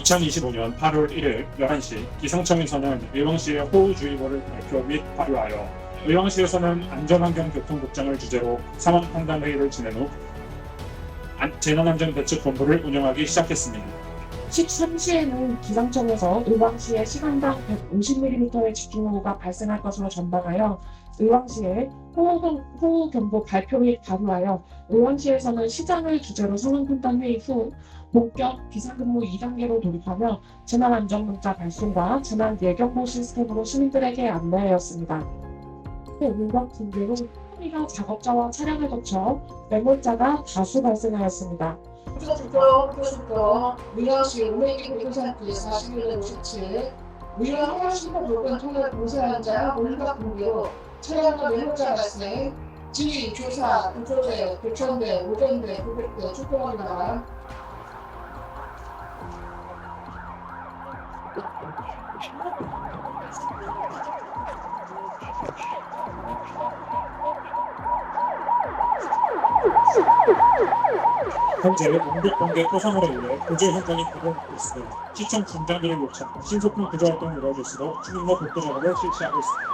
2025년 8월 1일 11시 기상청에서는 의왕시의 호우주의보를 발표 및 발효하여 의왕시에서는 안전환경교통국장을 주재로 상황판단회의를 지낸 후 재난안전대책본부를 운영하기 시작했습니다. 13시에는 기상청에서 의왕시에 시간당 150mm의 집중호우가 발생할 것으로 전망하여 의왕시에 호우경보 발표 및 발효하여 의왕시에서는 시장을 주제로 상황판단회의 후 본격 비상근무 2단계로 돌입하며 재난안전문자 발송과 재난예경보 시스템으로 시민들에게 안내하였습니다. 의왕 붕괴로 소리가 작업자와 차량을 거쳐 매몰자가 다수 발생하였습니다. 의왕시 오메기 공사장에서 41년 57 의왕 해양신호 물건 통해 공사한 자 몰각 붕괴로 차량과 매몰자 발생 지휘, 조사, 구조대, 교천대, 오전대, 고객대 출동합니다. 현재 응급번개 토성으로 인해 구조 현장이 부족하고 있으니 시청 중장비를 요청, 신속한 구조 활동을 이루어질 수 있도록 추진과 복구 작업을 실시하고 있습니다.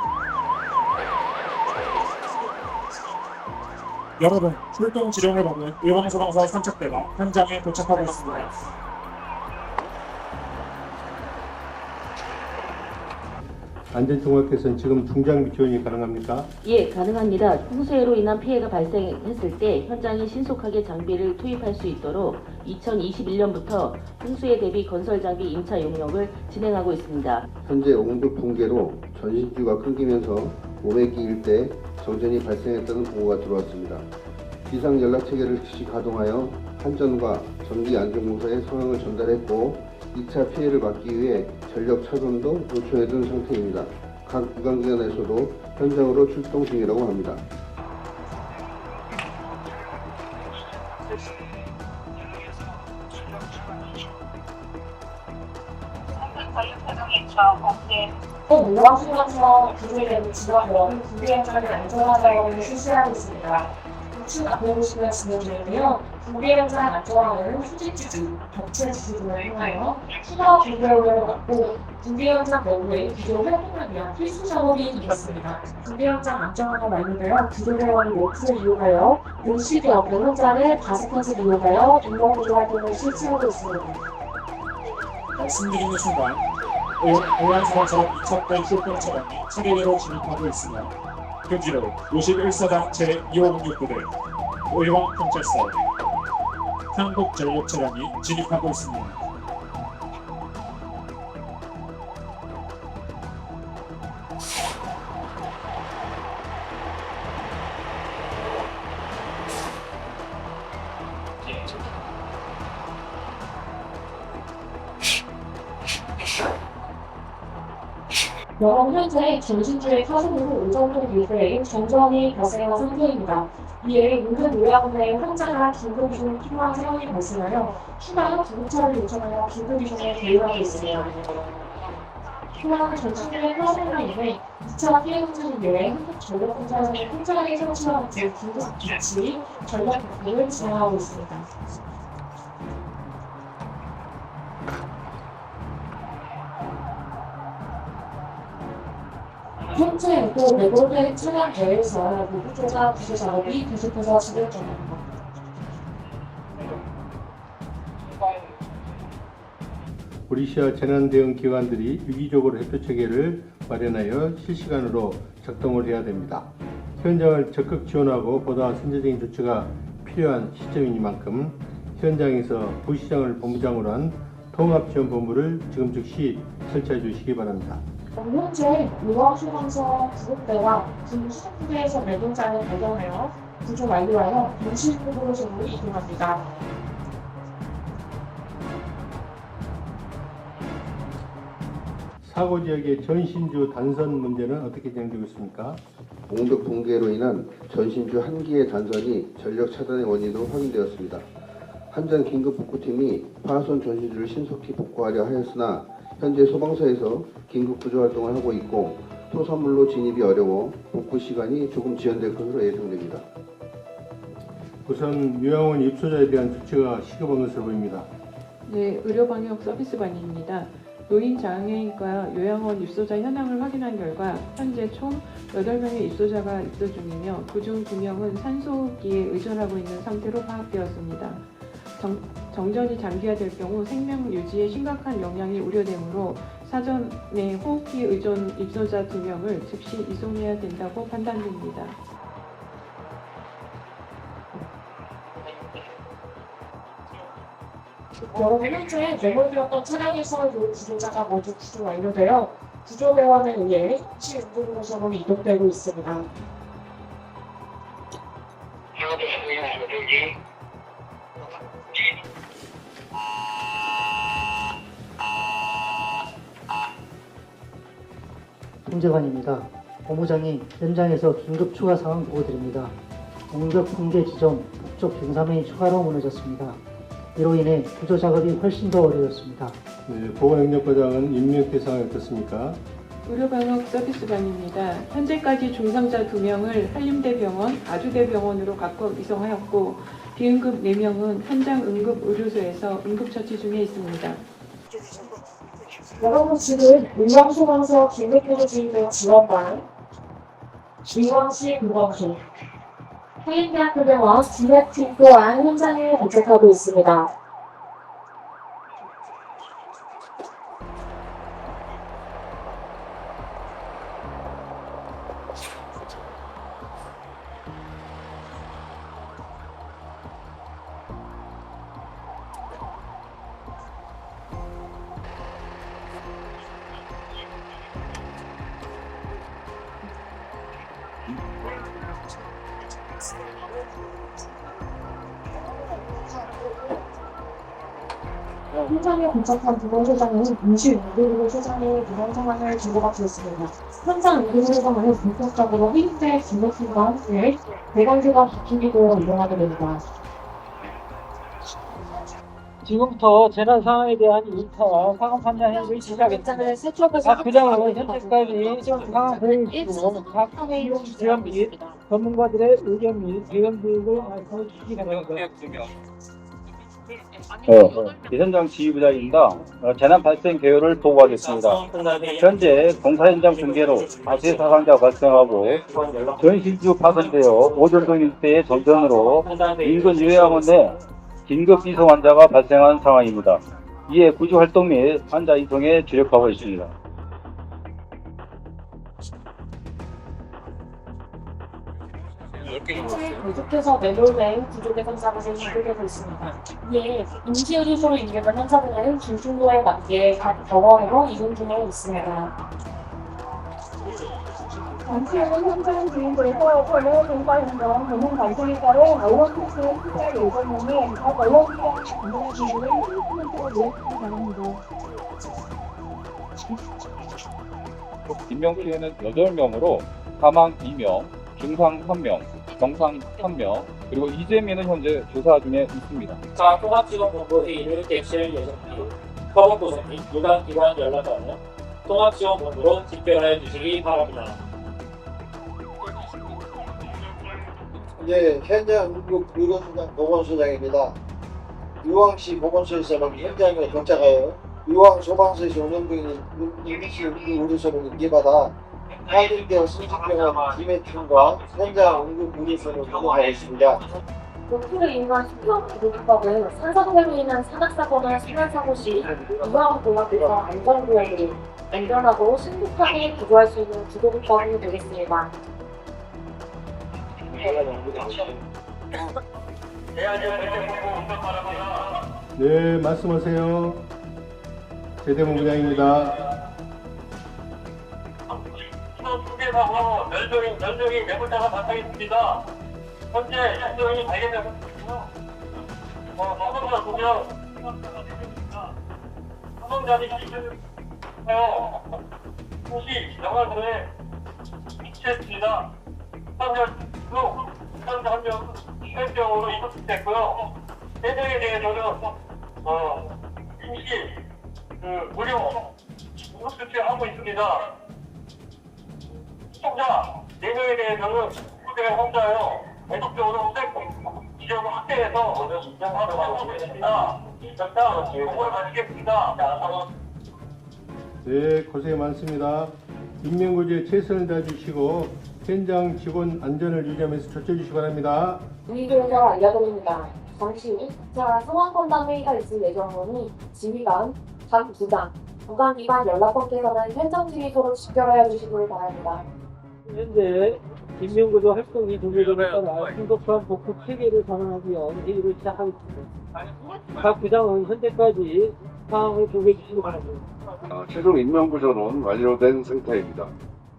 여러분, 출동 지령을 받는 의왕소방서 선착대가 현장에 도착하고 있습니다. 안전통합회선 지금 중장비 지원이 가능합니까? 예, 가능합니다. 홍수해로 인한 피해가 발생했을 때 현장이 신속하게 장비를 투입할 수 있도록 2021년부터 홍수에 대비 건설 장비 임차 용역을 진행하고 있습니다. 현재 옹벽 붕괴로 전신주가 끊기면서 오메기 일대 정전이 발생했다는 보고가 들어왔습니다. 비상 연락 체계를 즉시 가동하여 한전과 전기 안전공사에 상황을 전달했고 2차 피해를 막기 위해 전력 차선도 요청해둔 상태입니다. 각 구강기관에서도 현장으로 출동 중이라고 합니다. 의왕소방서 구조대로 지원으로 구비 현장을 안전화 작업을 실시하고 있습니다. 우측 앞에 보시면 진행되는데요. 구비 현장 안전화는 수직지지, 벽체지지 등을 통하여 추가 구조를 갖고 구비 현장 내부의 구조 활동을 위한 필수 작업이 되었습니다. 구비 현장 안전화가 완료되어 구조대원이 모트를 이용하여 용실이 없는 현장을 5컷을 이용하여 인공 구조 활동을 실시하고 있습니다. 말씀드리는 순간 의왕소방서 2차대 출동 차량이 차례대로 진입하고 있으며 그 뒤로 51사단 제2506부대, 의왕경찰서, 한국전력 차량이 진입하고 있습니다. 영업 현재 전신주의 타선으로 오전동 일대에 정전이 발생한 상태입니다. 이에 인근 요양원 내 환자가 긴급 이송 필요한 상황이 발생하여 추가 구급차를 요청하여 긴급 이송에 대응하고 있습니다. 또한 전신주의 타선으로 인해 2차 피해 현장을 위해 한국전력공사에서 현장에 설치한 긴급 기치 전력 복구를 진행하고 있습니다. 현재 또 매몰된 차량 내에서 노후조사 구조 작업이 계속해서 진행 중입니다. 우리 시와 재난대응 기관들이 유기적으로 대표 체계를 마련하여 실시간으로 작동을 해야 됩니다. 현장을 적극 지원하고 보다 선제적인 조치가 필요한 시점이니만큼 현장에서 부시장을 본부장으로 한 통합지원본부를 지금 즉시 설치해 주시기 바랍니다. 현재 의왕소방서 구급대와 군수석부대에서 매동자를 발견하여 구조 완료하여 임실구조로 이동합니다. 사고 지역의 전신주 단선 문제는 어떻게 진행되고 있습니까? 옹벽 붕괴로 인한 전신주 한 기의 단선이 전력 차단의 원인으로 확인되었습니다. 한전 긴급복구팀이 파손 전신주를 신속히 복구하려 하였으나 현재 소방서에서 긴급 구조 활동을 하고 있고 토사물로 진입이 어려워 복구 시간이 조금 지연될 것으로 예상됩니다. 우선 요양원 입소자에 대한 조치가 시급한 것으로 보입니다. 네, 의료방역 서비스반입니다. 노인장애인과 요양원 입소자 현황을 확인한 결과 현재 총 8명의 입소자가 입소 중이며 그중 2명은 산소호흡기에 의존하고 있는 상태로 파악되었습니다. 정전이 장기화될 경우 생명 유지에 심각한 영향이 우려되므로 사전에 호흡기 의존 입소자 2명을 즉시 이송해야 된다고 판단됩니다. 여러분, 현재 매몰되었던 차량에서 구조자가 모두 구조 완료되어 구조대원에 의해 시운동구조로 이동되고 있습니다. 홍재관입니다. 본부장님, 현장에서 긴급 추가 상황 보고드립니다. 공격 붕괴 지점 북쪽 경사면이 추가로 무너졌습니다. 이로 인해 구조 작업이 훨씬 더 어려웠습니다. 네, 보건행정과장은 인명 대상이 어떻습니까? 의료방역 서비스반입니다. 현재까지 중상자 2명을 한림대병원, 아주대병원으로 각각 이송하였고 비응급 4명은 현장 응급의료소에서 응급처치 중에 있습니다. 여러분, 지금 의왕소방서 긴급구조주의대 지원반, 의왕시 의왕소, 해인대학교대와 진학팀 또한 현장에 도착하고 있습니다. 현장에 도착한 보건소장은 임시 응급의료소장의 이런 상황을 주고받고 현장 응급의료소장은 본격적으로 해인대 진료팀과 함께 대관계가 구축되어 이동하게 됩니다. 지금부터 재난 상황에 대한 인터와 상황 판단 행위를 시작했습니다. 각 부장은 현재까지 상황 보고 있고 각 지원 및 전문가들의 의견 및 대응 등을 말씀해 주시기 바랍니다. 현장 지휘부장입니다. 재난 발생 개요를 보고하겠습니다. 현재 공사 현장 붕괴로 가세 사상자가 발생하고 전신주 파손되어 오전동 일대의 정전으로 인근 요양원 내 긴급 이송 환자가 발생한 상황입니다. 이에 구조 활동 및 환자 이송에 주력하고 있습니다. 현재 계속해서 매몰된 구조대 현장을 진행되고 있습니다. 이에 임시의료소로 인계된 환자들은 중증도에 맞게 각 병원으로 이동 중에 있습니다. 당시에는 현장 주인들에서 전례 공과현장 전문 발생에 따라 의원팀의 수사 예정에는 각 언론기관의 전문의 준비를 인스트먼트로 예측해 나갑니다. 인명 피해는 8명으로 사망 2명, 중상 1명, 정상 1명, 그리고 이재민은 현재 조사 중에 있습니다. 통합지원본부 회의를 개최할 예정입니다. 허브구성 및 유관기관 연락처는 통합지원본부로 집결해 주시기 바랍니다. 예, 현장 응급 의료소장 보건소장입니다. 의왕시 보건소에서는 현장에 도착하여 의왕 소방서에서 운영 중인 임시 응급 의료소를 인계받아 한림대 신식병원 김해팀과 현장 응급 의료소를 운영하고 있습니다. 노출로 인한 신병구조법은 산사동으로 인한 산악사고나 산안사고 시 의왕공학에서 안전구역으로 안전하고 신속하게 구조할 수 있는 구조법이 되겠습니다. 네, 말씀하세요. 제대본부장입니다. 붕괴사고 면적이 매몰자가 발생했습니다. 현재 현장이 발견되었습니다. 사망자 2명, 사망자들이 지금하여 혹시 영화관에 위치했습니다. 사망자 중 사망자 1명 폐병으로 이송됐고요. 해당에 대해서는 임시 무료 응급조치하고 있습니다. 시청자 4명에 대해서는 후대 환자요 계속적으로 지적을 확대해서 인정하도록 하겠습니다. 일단 공고를 마치겠습니다. 네, 고생 많습니다. 인명구조에 최선을 다해주시고 현장 직원 안전을 유지하면서 조처해 주시기 바랍니다. 유의조사 알려드립니다. 잠시 후 상황판단 회의가 있을 예정이니 지휘관, 각 부장, 부관기관 연락번께서는 현장 지휘소로 집결하여 주시길 바랍니다. 현재 인명구조 활동이 종료됨에 따라 신속한 복구 체계를 전환하기 위한 회의를 시작하겠습니다. 각 부장은 현재까지 상황을 보고해 주시기 바랍니다. 최종 인명구조는 완료된 상태입니다.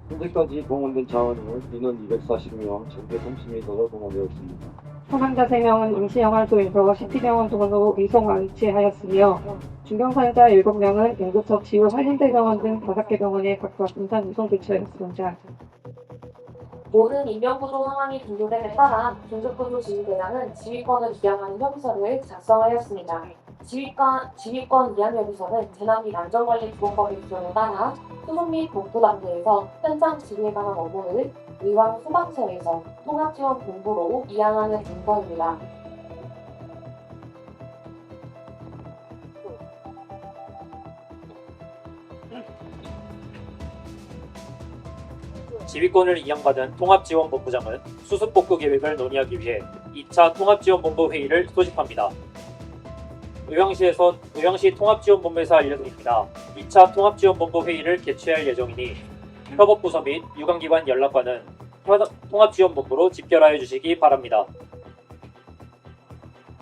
현재까지 동원된 자원은 인원 240명, 전대 30m가 동원되었습니다. 사망자 3명은 임시영활소에서 시티병원 등으로 이송 안치하였으며 중경사자 7명은 응급처 치유 한림대병원 등 5개 병원에 각각 분산 이송 조치하였습니다. 모든 인명구조 상황이 종료됨에 따라 긴급구조 지휘대장은 지휘권을 이양하는 협의서를 작성하였습니다. 지휘권 이양 협의서는 재난 및 안전관리기본법의 규정에 따라 수송 및 복구 단계에서 현장 지휘에 관한 업무를 의왕 소방서에서 통합지원본부로 이양하는 문서입니다. 지휘권을 이양받은 통합지원본부장은 수습복구 계획을 논의하기 위해 2차 통합지원본부 회의를 소집합니다. 의왕시 통합지원본부에서 알려드립니다. 2차 통합지원본부 회의를 개최할 예정이니 협업부서 및 유관기관 연락관은 통합지원본부로 집결하여 주시기 바랍니다.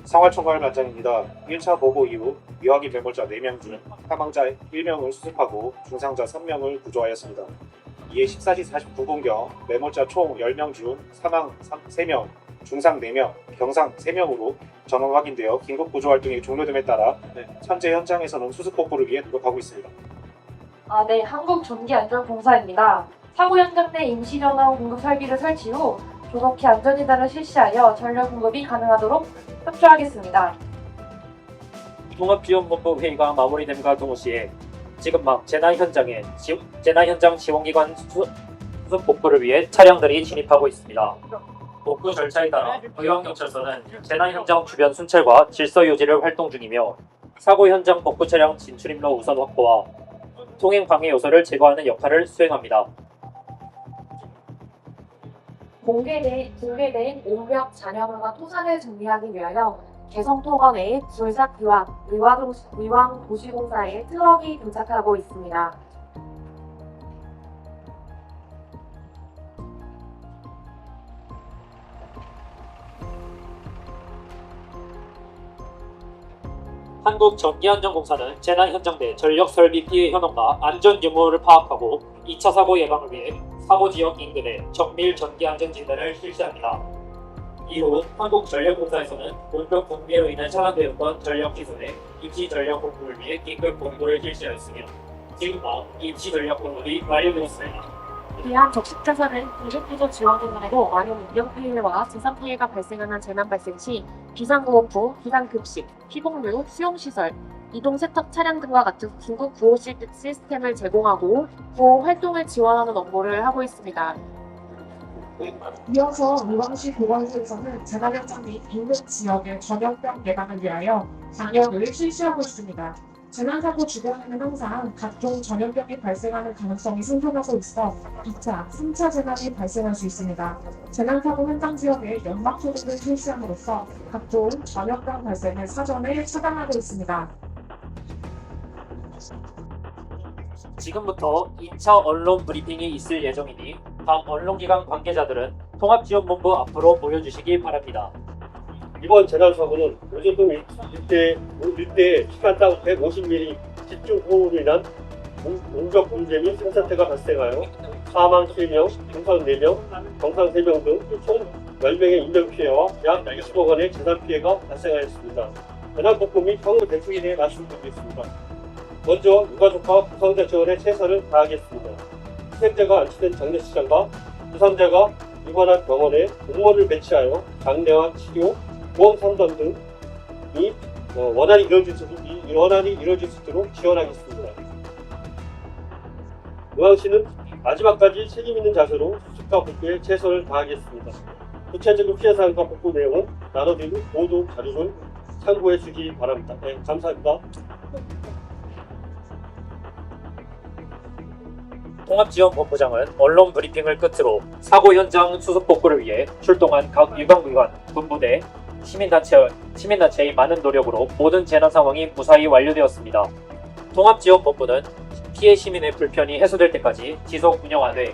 상활총괄반장입니다. 1차 보고 이후 유아기 매몰자 4명 중 사망자 1명을 수습하고 중상자 3명을 구조하였습니다. 이에 14시 49분경 매몰자 총 10명 중 사망 3명, 중상 4명, 경상 3명으로 전원 확인되어 긴급 구조 활동이 종료됨에 따라 현재 현장에서는 수습 복구를 위해 노력하고 있습니다. 네, 한국전기안전공사입니다. 사고 현장 내 임시전원 공급 설비를 설치 후 조속히 안전진단을 실시하여 전력 공급이 가능하도록 협조하겠습니다. 통합지원본부 회의가 마무리됨과 동시에 지금 막 재난 현장 지원기관 수습 복구를 위해 차량들이 진입하고 있습니다. 복구 절차에 따라 의왕경찰서는 재난 현장 주변 순찰과 질서 유지를 활동 중이며 사고 현장 복구 차량 진출입로 우선 확보와 통행 방해 요소를 제거하는 역할을 수행합니다. 붕괴된 옹벽 잔여물과 토산을 정리하기 위하여 개성토거 내에 불사기와 의왕 도시공사에 트럭이 도착하고 있습니다. 한국전기안전공사는 재난 현장 내 전력 설비 피해 현황과 안전 유무를 파악하고 2차 사고 예방을 위해 사고 지역 인근에 정밀 전기 안전 진단을 실시합니다. 이후 한국전력공사에서는 원격 붕괴로 인해 차단되었던 전력 기존에 임시 전력 공급을 위해 긴급 공고를 실시하였으며 지금 임시 전력 공급이 완료되었습니다. 이러한 적십자산은 긴급구조 지원금으로 많은 인명피해와 재산피해가 발생하는 재난 발생 시 비상구호프, 비상급식, 피복류, 수용시설, 이동세탁 차량 등과 같은 긴급 구호 시스템을 제공하고 구호 활동을 지원하는 업무를 하고 있습니다. 이어서 의왕시 보건소에서는 재난 현장 및 인근 지역의 전염병 예방을 위하여 방역을 실시하고 있습니다. 재난사고 주변에는 항상 각종 전염병이 발생하는 가능성이 생겨나고 있어 2차, 3차 재난이 발생할 수 있습니다. 재난사고 현장 지역에 연막 소독을 실시함으로써 각종 전염병 발생을 사전에 차단하고 있습니다. 지금부터 2차 언론 브리핑이 있을 예정이니 다음 언론기관 관계자들은 통합지원본부 앞으로 모여주시기 바랍니다. 이번 재난사고는 요즘동 일대에 시간당 150mm 집중호우로 인한 옹벽 붕괴 및 산사태가 발생하여 사망 7명, 중상 4명, 경상 3명 등 총 10명의 인명피해와 약 20억 원의 재산피해가 발생하였습니다. 재난복구 및 향후 대책에 대해 말씀드리겠습니다. 먼저 유가족과 부상자 지원에 최선을 다하겠습니다. 희생자가 안치된 장례식장과 부상자가 입원한 병원에 공무원을 배치하여 장례와 치료, 보험 상담 등이 원활히 이루어질 수 있도록 지원하겠습니다. 의왕시는 마지막까지 책임있는 자세로 수습과 복구에 최선을 다하겠습니다. 구체적인 피해 사항과 복구 내용은 나눠드린 모두 자료를 참고해 주기 바랍니다. 네, 감사합니다. 통합지원본부장은 언론 브리핑을 끝으로 사고 현장 수습 복구를 위해 출동한 각 유관기관, 군부대, 시민단체의 많은 노력으로 모든 재난 상황이 무사히 완료되었습니다. 통합지원본부는 피해 시민의 불편이 해소될 때까지 지속 운영하되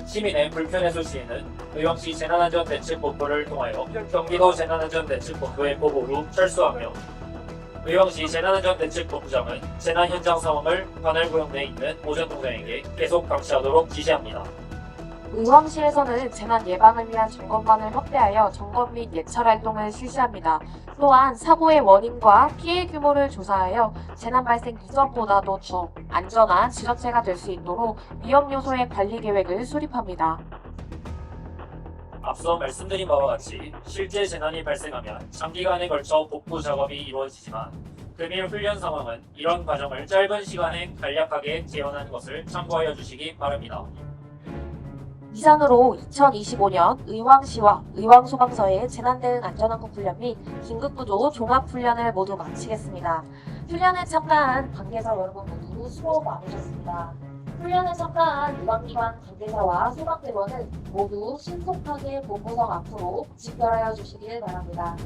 시민의 불편 해소 시에는 의왕시 재난안전대책본부를 통하여 경기도 재난안전대책본부에 보고 후 철수하며 의왕시 재난안전대책본부장은 재난 현장 상황을 관할 구역내에 있는 오전동장에게 계속 감시하도록 지시합니다. 의왕시에서는 재난 예방을 위한 점검반을 확대하여 점검 및 예찰 활동을 실시합니다. 또한 사고의 원인과 피해 규모를 조사하여 재난 발생 이전보다도 더 안전한 지자체가 될 수 있도록 위험 요소의 관리 계획을 수립합니다. 앞서 말씀드린 바와 같이 실제 재난이 발생하면 장기간에 걸쳐 복구 작업이 이루어지지만 금일 훈련 상황은 이런 과정을 짧은 시간에 간략하게 재현하는 것을 참고하여 주시기 바랍니다. 이상으로 2025년 의왕시와 의왕소방서의 재난대응 안전항공 훈련 및 긴급구조 종합훈련을 모두 마치겠습니다. 훈련에 참가한 관계자 여러분 모두 수고 많으셨습니다. 훈련에 참가한 의왕기관 관계자와 소방대원은 모두 신속하게 본부석 앞으로 집결하여 주시길 바랍니다.